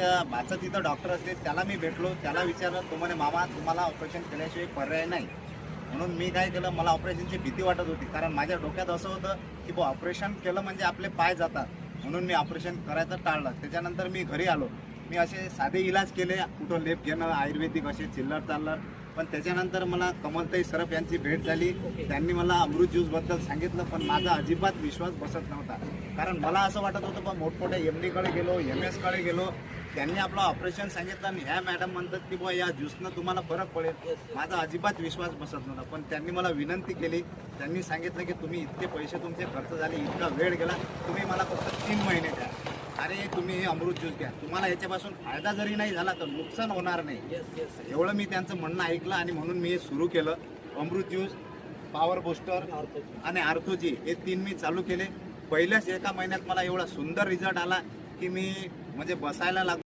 माझं तिथं डॉक्टर असते, त्याला मी भेटलो, त्याला विचारलं. तो म्हणे मामा तुम्हाला ऑपरेशन केल्याशिवाय पर्याय नाही. म्हणून मी काय केलं, मला ऑपरेशनची भीती वाटत होती, कारण माझ्या डोक्यात असं होतं की ऑपरेशन केलं म्हणजे आपले पाय जातात, म्हणून मी ऑपरेशन करायचं टाळलं. त्याच्यानंतर मी घरी आलो. मी असे साधे इलाज केले, कुठं लेप घेणं, आयुर्वेदिक असे चिल्लर चाललर. पण त्याच्यानंतर मला कमलताई सरफ यांची भेट झाली. त्यांनी मला अमृत ज्यूसबद्दल सांगितलं, पण माझा अजिबात विश्वास बसत नव्हता. कारण मला असं वाटत होतं पण मोठमोठ्या MDकडे गेलो, MS कडे गेलो, त्यांनी आपलं ऑपरेशन सांगितलं आणि ह्या मॅडम म्हणतात की बुवा या ज्यूसनं तुम्हाला फरक पडेल. माझा अजिबात विश्वास बसत नव्हता. पण त्यांनी मला विनंती केली. त्यांनी सांगितलं की तुम्ही इतके पैसे तुमचे खर्च झाले, इतका वेळ गेला, तुम्ही मला फक्त 3 महिने द्या. अरे तुम्ही हे अमृत ज्यूस घ्या, तुम्हाला याच्यापासून फायदा जरी नाही झाला तर नुकसान होणार नाही. एवढं मी त्यांचं म्हणणं ऐकलं आणि म्हणून मी हे सुरू केलं. अमृत ज्यूस, पॉवर बूस्टर आणि आर्थोजी हे 3 मी चालू केले. पहिल्याच एका महिन्यात मला एवढा सुंदर रिझल्ट आला की मी म्हणजे बसायला लागलो.